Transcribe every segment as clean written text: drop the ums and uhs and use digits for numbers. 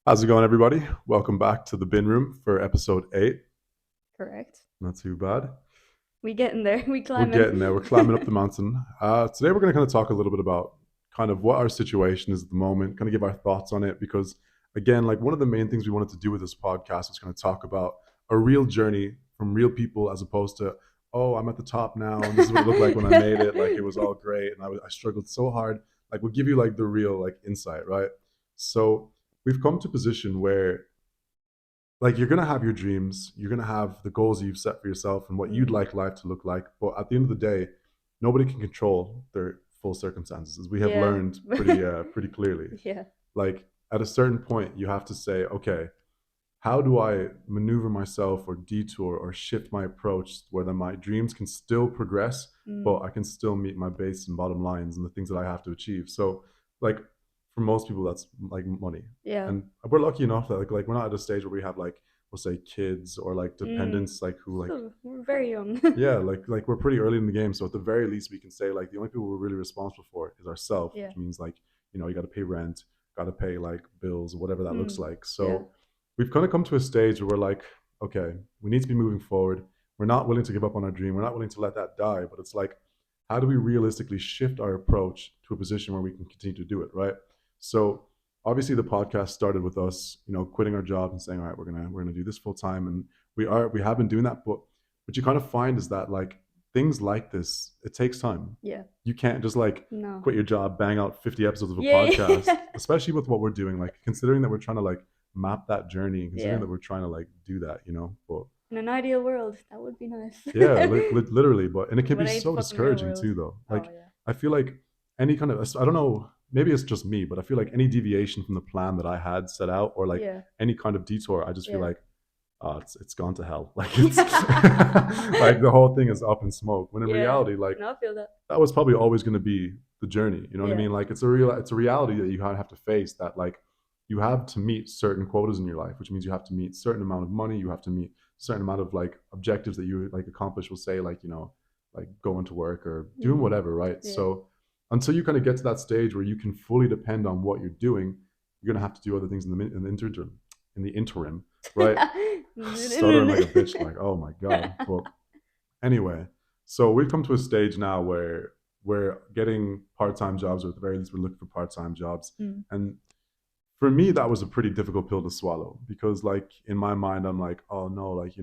How's it going, everybody? Welcome back to the bin room for episode 8. Correct. Not too bad. We getting there. We We're climbing. getting there. We're climbing up the mountain. Today, we're going to kind of talk a little bit about kind of what our situation is at the moment, kind of give our thoughts on it. Because, again, like one of the main things we wanted to do with this podcast was kind of talk about a real journey from real people as opposed to, oh, I'm at the top now and this is what it looked like when I made it. Like it was all great and I struggled so hard. Like we'll give you like the real like insight, right? So we've come to a position where like you're gonna have your dreams, you're gonna have the goals you've set for yourself and what you'd Mm. like life to look like. But at the end of the day, nobody can control their full circumstances, as we have Yeah. learned pretty clearly. Yeah. Like at a certain point, you have to say, okay, how do I maneuver myself or detour or shift my approach where then my dreams can still progress, but Mm. I can still meet my base and bottom lines and the things that I have to achieve. So like for most people that's like money. Yeah. And we're lucky enough that like we're not at a stage where we have like we'll say kids or like Mm. dependents like who like So we're very young. yeah, like we're pretty early in the game. So at the very least we can say like the only people we're really responsible for is ourselves, Yeah. which means like, you gotta pay rent, gotta pay like bills, whatever that looks Mm. like. Yeah. So we've kind of come to a stage where we're like, okay, we need to be moving forward. We're not willing to give up on our dream. We're not willing to let that die. But it's like, how do we realistically shift our approach to a position where we can continue to do it, right? So obviously the podcast started with us, quitting our job and saying, all right, we're gonna do this full time. And we have been doing that, but what you kind of find is that like things like this, it takes time. Yeah. You can't just like No. quit your job, bang out 50 episodes of a Yeah. podcast, Yeah. especially with what we're doing, like considering that we're trying to like map that journey and considering Yeah. that we're trying to like do that. But In an ideal world, that would be nice. yeah, literally, but and it can be But ain't the so fucking real discouraging world. too, though. Oh Like yeah. I feel like any kind of I don't know, maybe it's just me, but I feel like any deviation from the plan that I had set out, or like Yeah. any kind of detour, I just feel Yeah. like it's gone to hell. Like it's like the whole thing is up in smoke. When in Yeah. reality, like No, I feel that. that was probably always going to be the journey. You know what I Yeah. mean? Like it's a reality that you kind of have to face. That like you have to meet certain quotas in your life, which means you have to meet certain amount of money. You have to meet certain amount of like objectives that you like accomplish. Will say like like going to work or doing Mm. whatever, right? Yeah. So until you kind of get to that stage where you can fully depend on what you're doing, you're gonna have to do other things in the interim, right? Stuttering like a bitch, like oh my god. Well, anyway, so we've come to a stage now where we're getting part-time jobs, or at the very least we're looking for part-time jobs. Mm. And for me that was a pretty difficult pill to swallow, because like in my mind I'm like, oh no, like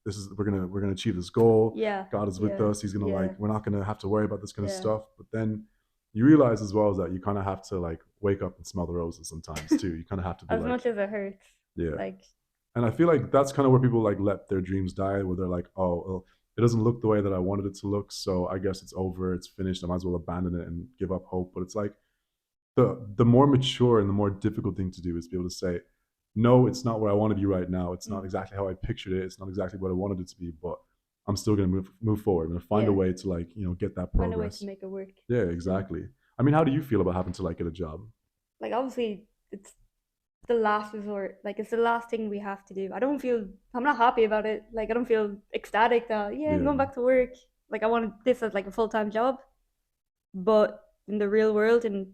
this is we're gonna achieve this goal. Yeah. God is with Yeah. us. He's gonna Yeah. like we're not gonna have to worry about this kind of Yeah. stuff. But then you realize as well as that you kind of have to like wake up and smell the roses sometimes too. You kind of have to be As like, much as it hurts, yeah. like And I feel like that's kind of where people like let their dreams die, where they're like, oh, well, it doesn't look the way that I wanted it to look, so I guess it's over, it's finished. I might as well abandon it and give up hope. But it's like the more mature and the more difficult thing to do is to be able to say, no, it's not where I want to be right now. It's not mm. exactly how I pictured it. It's not exactly what I wanted it to be, but I'm still gonna move forward. I'm gonna find a Yeah. way to like get that Find a way to progress. make it work. Yeah, Mm. exactly. I mean, how do you feel about having to like get a job? Like obviously it's the last resort. Like it's the last thing we have to do. I'm not happy about it. Like I don't feel ecstatic that yeah, I'm Yeah, going back to work. Like I wanted this as like a full-time job, but in the real world and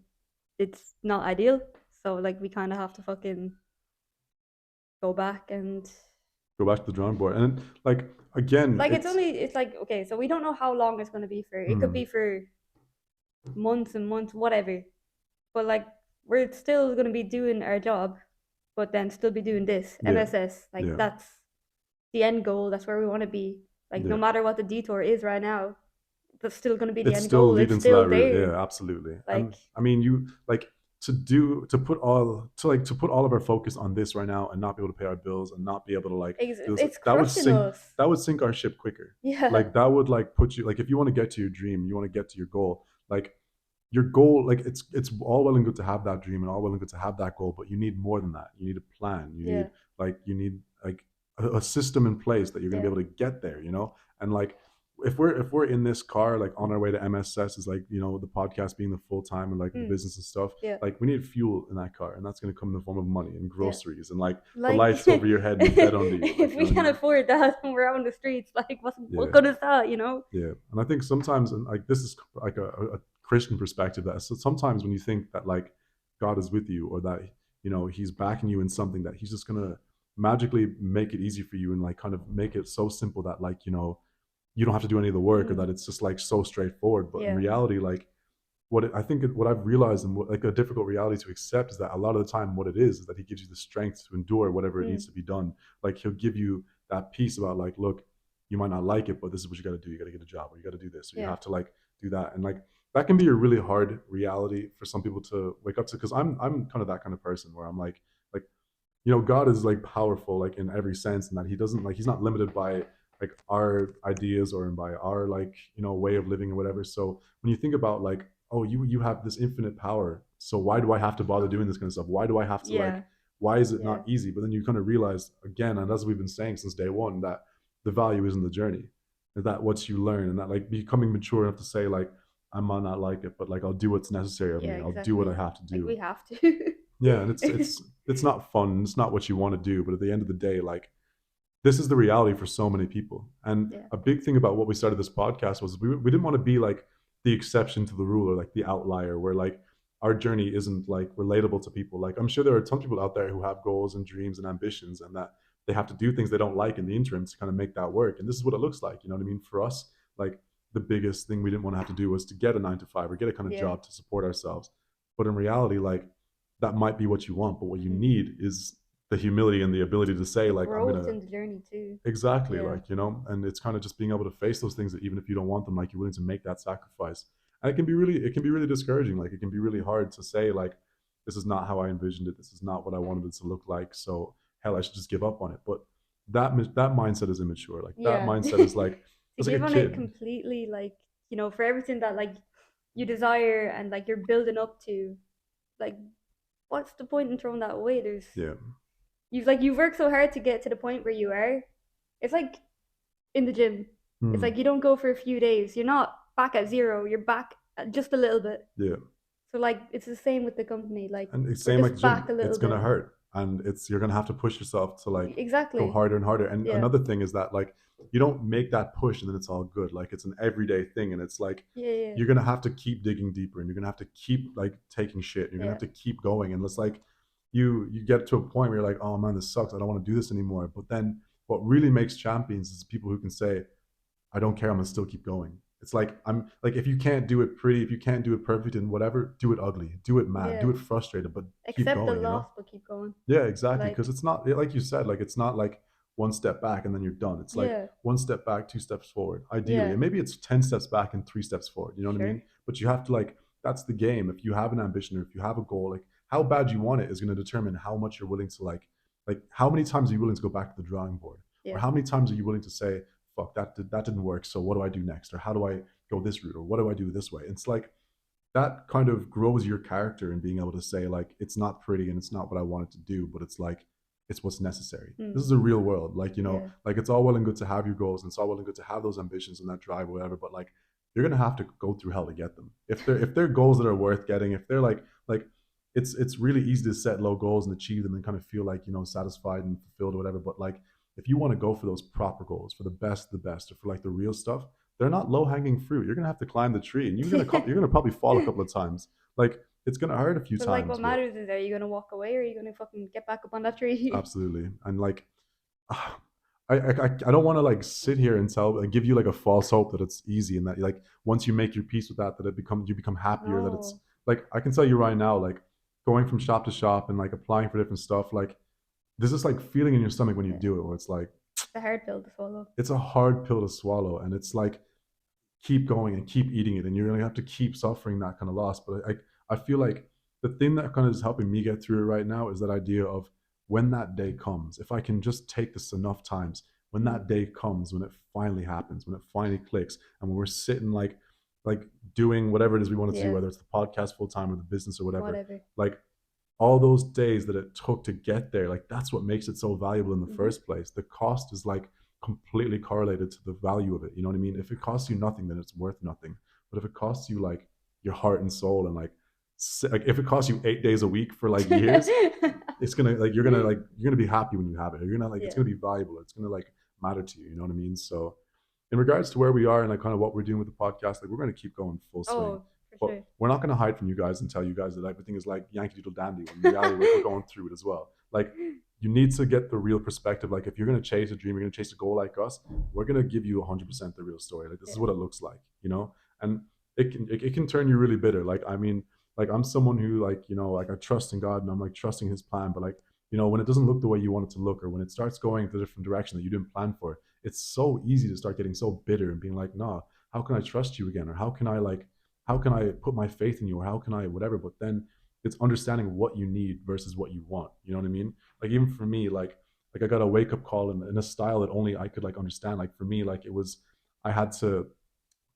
it's not ideal. So like we kind of have to fucking go back and go back to the drawing board, and like again, like it's it's like okay, so we don't know how long it's going to be for. It could be mm, for months and months, whatever. But like we're still going to be doing our job, but then still be doing this yeah, MSS. Like yeah, that's the end goal. That's where we want to be. Like no yeah. matter what the detour is right now, that's still going to be the It's end still goal. It's leading to still that route. there. Yeah, absolutely. Like And I mean, you like to put all of our focus on this right now and not be able to pay our bills and not be able to like do this. it's That would crushing sink. us. That would sink our ship quicker. Yeah. Like that would like put you like if you want to get to your dream, you want to get to your goal. Like your goal, like it's all well and good to have that dream and all well and good to have that goal, but you need more than that. You need a plan. Yeah. You need like a system in place that you're gonna be Yeah. able to get there. And like if we're in this car like on our way to MSS, is like the podcast being the full time and like the Mm. business and stuff, Yeah. like we need fuel in that car, and that's going to come in the form of money and Yeah. groceries and like the Like lights over your head and the bed under you, like if you know we what I can't mean. afford that when we're out on the streets, like what Yeah, good is that? yeah. And I think sometimes, and like this is like a Christian perspective, that so sometimes when you think that like God is with you, or that he's backing you in something that he's just gonna magically make it easy for you and like kind of make it so simple that like you don't have to do any of the work, or Mm. that it's just like so straightforward. But in Yeah. reality, like I think what I've realized, and like a difficult reality to accept, is that a lot of the time what it is that he gives you the strength to endure whatever it needs Mm. to be done. Like he'll give you that piece about like, look, you might not like it, but this is what you got to do. You got to get a job, or you got to do this, or you Yeah. have to like do that, and like that can be a really hard reality for some people to wake up to. Because I'm kind of that kind of person where I'm like God is like powerful like in every sense, and that he doesn't like he's not limited by like our ideas or by our like way of living or whatever. So when you think about like, oh, you have this infinite power, so why do I have to bother doing this kind of stuff? Why do I have to like, Yeah. why is it Yeah. not easy? But then you kind of realize again, and as we've been saying since day one, that the value is in the journey, and that what you learn, and that like becoming mature enough to say like, I might not like it, but like I'll do what's necessary of Yeah, me, I'll do what I exactly. have to Like do. we have to. Yeah, and it's not fun, it's not what you want to do, but at the end of the day, like this is the reality for so many people. And Yeah. a big thing about what we started this podcast was we didn't want to be like the exception to the rule, or like the outlier where like our journey isn't like relatable to people. Like I'm sure there are tons of people out there who have goals and dreams and ambitions, and that they have to do things they don't like in the interim to kind of make that work. And this is what it looks like. You know what I mean? For us, like the biggest thing we didn't want to have to do was to get a 9 to 5 or get a kind of Yeah. job to support ourselves. But in reality, like that might be what you want, but what you Mm. need is the humility and the ability to say The like, I'm growth gonna in the journey too. exactly, Yeah. like and it's kind of just being able to face those things that even if you don't want them, like you're willing to make that sacrifice. And it can be really discouraging. Like it can be really hard to say like, this is not how I envisioned it, this is not what I wanted it to look like, so hell, I should just give up on it. But that mindset is immature. Like that Yeah. mindset is like, To it's like a give on it kid. completely, like, for everything that like you desire and like you're building up to, like, what's the point in throwing that away? Yeah. You've worked so hard to get to the point where you are. It's like in the gym. It's Hmm. like you don't go for a few days. You're not back at zero. You're back at just a little bit. Yeah. So like it's the same with the company. Like And it's we're same like the just gym, back a little it's gonna bit. hurt, and you're gonna have to push yourself to like go Exactly. harder and harder. And Yeah. another thing is that like you don't make that push and then it's all good. Like it's an everyday thing, and it's like Yeah. Yeah. you're gonna have to keep digging deeper, and you're gonna have to keep like taking shit, and you're gonna Yeah. have to keep going. And it's like you get to a point where you're like, oh man, this sucks, I don't want to do this anymore. But then what really makes champions is people who can say, I don't care. I'm gonna still keep going. It's like I'm like, if you can't do it pretty, if you can't do it perfect and whatever, do it ugly, do it mad, Yeah. do it frustrated, but keep Accept the going. loss, but keep going. Yeah, exactly. Like Because it's not like you said, like it's not like one step back and then you're done. It's like yeah. one step back, 2 steps forward, ideally, Yeah. and maybe it's 10 steps back and 3 steps forward. You know what I Sure. mean? But you have to like, that's the game. If you have an ambition or if you have a goal, like how bad you want it is going to determine how much you're willing to like how many times are you willing to go back to the drawing board, or Yeah. how many times are you willing to say, fuck that didn't work. So what do I do next, or how do I go this route, or what do I do this way? It's like that kind of grows your character in being able to say like, it's not pretty and it's not what I wanted to do, but it's like it's what's necessary. Mm. This is a real world. Like Yeah. like it's all well and good to have your goals, and it's all well and good to have those ambitions and that drive or whatever, but like you're gonna have to go through hell to get them. If they're goals that are worth getting, if they're like it's really easy to set low goals and achieve them and kind of feel like satisfied and fulfilled or whatever. But like if you want to go for those proper goals, for the best, or for like the real stuff, they're not low hanging fruit. You're gonna have to climb the tree, and you're gonna probably fall a couple of times. Like it's gonna hurt a few But like times, what but matters is, are you gonna walk away or are you gonna fucking get back up on that tree? absolutely. And like, I don't want to like sit here and tell and give you like a false hope that it's easy, and that like once you make your peace with that, that you become happier. That it's No. like, I can tell you right now, like going from shop to shop and like applying for different stuff, like there's this like feeling in your stomach when you Yeah. do it, where it's like It's a hard pill to swallow. it's a hard pill to swallow, and it's like keep going and keep eating it, and you're gonna have to keep suffering that kind of loss. But I feel like the thing that kind of is helping me get through it right now is that idea of when that day comes, if I can just take this enough times, when Mm. that day comes, when it finally happens, when it finally clicks, and when we're sitting like doing whatever it is we want to do, Yeah. whether it's the podcast full time or the business or whatever, Whatever. like all those days that it took to get there, like that's what makes it so valuable in the Mm-hmm. first place. The cost is like completely correlated to the value of it. You know what I mean? If it costs you nothing, then it's worth nothing. But if it costs you like your heart and soul, and like if it costs you 8 days a week for like years, it's gonna like you're gonna be happy when you have it. You're gonna like it's Yeah. gonna be valuable. It's gonna like matter to you. You know what I mean? So in regards to where we are and like kind of what we're doing with the podcast, like we're gonna keep going full swing. Oh, for But sure. we're not going to hide from you guys and tell you guys that everything is like Yankee Doodle Dandy. When in reality, we're going through it as well. Like, you need to get the real perspective. Like, if you're going to chase a dream, you're going to chase a goal like us, we're going to give you 100% the real story. Like, this is Yeah. what it looks like, you know? And it can turn you really bitter. Like, I mean, like, I'm someone who, like, you know, like, I trust in God and I'm like trusting his plan. But like, you know, when it doesn't look the way you want it to look, or when it starts going the different direction that you didn't plan for, it's so easy to start getting so bitter and being like, nah, how can I trust you again? Or how can I put my faith in you? Or how can I, whatever? But then it's understanding what you need versus what you want. You know what I mean? Like, even for me, like I got a wake up call in a style that only I could like understand. Like for me, like it was, I had to,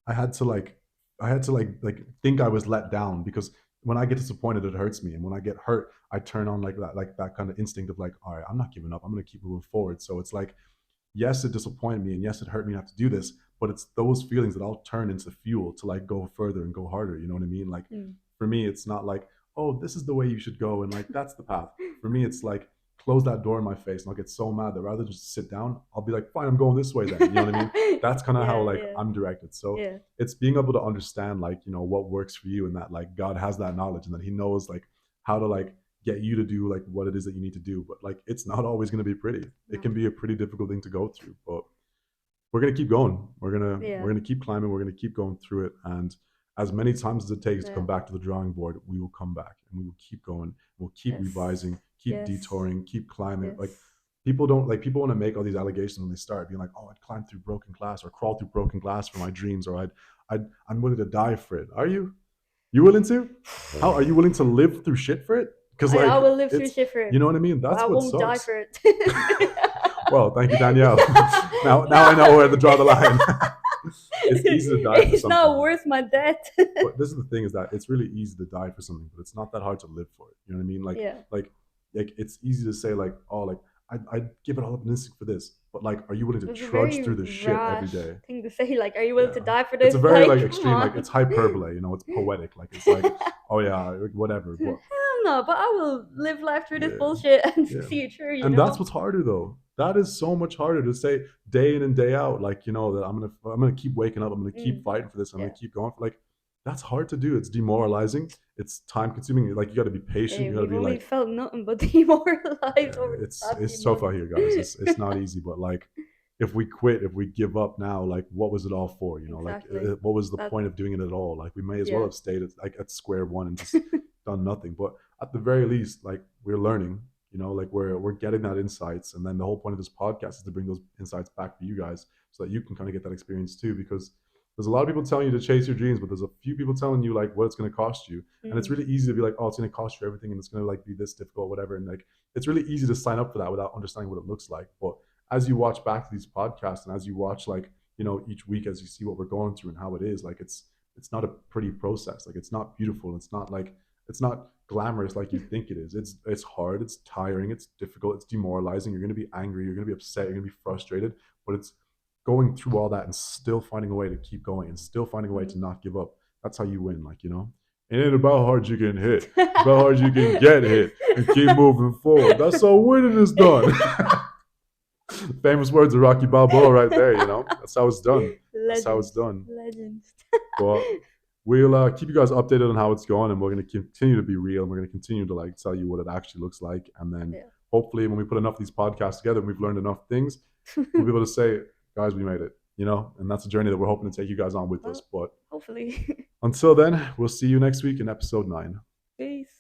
I had to like, I had to like think I was let down because when I get disappointed, it hurts me, and when I get hurt, I turn on like that kind of instinct of like, all right, I'm not giving up. I'm gonna keep moving forward. So it's like, yes, it disappointed me, and yes, it hurt me not to do this, but it's those feelings that I'll turn into fuel to like go further and go harder. You know what I mean? Like Mm. for me, it's not like, oh, this is the way you should go and like that's the path. For me, it's like close that door in my face and I'll get so mad that rather than just sit down, I'll be like, fine, I'm going this way then. You know what I mean? That's kind of how Yeah, like yeah, I'm directed. So yeah. it's being able to understand like, you know, what works for you, and that like God has that knowledge and that he knows like how to like get you to do like what it is that you need to do. But like it's not always going to be pretty. It No. can be a pretty difficult thing to go through, but we're gonna keep going. Yeah, We're gonna keep climbing. We're gonna keep going through it, and as many times as it takes to yeah. come back to the drawing board, we will come back and we will keep going. We'll keep Yes, revising, keep yes, detouring, keep climbing. yes. Like people don't like people want to make all these allegations when they start being like, "Oh, I'd climb through broken glass or crawl through broken glass for my dreams, or I'm willing to die for it." Are you? You willing to? How are you willing to live through shit for it? Because I like will live through it's, shit for you it, know what I mean. but That's I what won't die sucks. for it. Well, thank you, Danielle. Now I know No, where to draw the line. It's easy to die for it's not something, worth my death. but this is the thing: is that it's really easy to die for something, but it's not that hard to live for it. You know what I mean? Yeah, Like, like it's easy to say like, oh, like I'd give it all up in instinct for this, but like, are you willing to it's a trudge very through the shit every rash day? thing to say. Like, are you willing to Yeah, die for it's a this? very like Like, come extreme, like on. it's hyperbole. You know, it's poetic. Like it's like, oh yeah, whatever. But Hell no, but I will live life through this yeah, bullshit and yeah. see it through, you And that's know? what's harder though. That is so much harder to say day in and day out. Like, you know, that I'm gonna keep waking up, I'm gonna keep Mm, fighting for this, I'm gonna yeah. keep going for like that's hard to do. It's demoralizing, it's time consuming. Like you gotta be patient, Hey, you gotta we've be only like, felt nothing but demoralized yeah, over the past few it's tough out months. here, guys. It's not easy, but like if we quit, if we give up now, like what was it all for? You know, like Exactly. what was the That, point of doing it at all? Like we may as well yeah. have stayed at, like at square one and just done nothing. But at the very least, like we're learning. You know, like we're getting that insights, and then the whole point of this podcast is to bring those insights back for you guys, so that you can kind of get that experience too. Because there's a lot of people telling you to chase your dreams, but there's a few people telling you like what it's going to cost you, and it's Mm, really easy to be like, oh, it's going to cost you everything, and it's going to like be this difficult, whatever, and like it's really easy to sign up for that without understanding what it looks like. But as you watch back to these podcasts and as you watch like, you know, each week as you see what we're going through and how it is, like it's not a pretty process. Like it's not beautiful. It's not like it's not glamorous like you think it is. It's hard, it's tiring, it's difficult, it's demoralizing. You're gonna be angry, you're gonna be upset, you're gonna be frustrated, but it's going through all that and still finding a way to keep going and still finding a way mm. to not give up. That's how you win, like, you know? It ain't about how hard you can hit. It's about how hard you can get hit and keep moving forward. That's how winning is done. Famous words of Rocky Balboa right there, you know? That's how it's done. That's how it's Legends. done. Legends. But we'll keep you guys updated on how it's going, and we're going to continue to be real, and we're going to continue to like tell you what it actually looks like. And then Yeah. hopefully when we put enough of these podcasts together and we've learned enough things, we'll be able to say, guys, we made it, you know? And that's a journey that we're hoping to take you guys on with us. Well, But hopefully. until then, we'll see you next week in episode 9. Peace.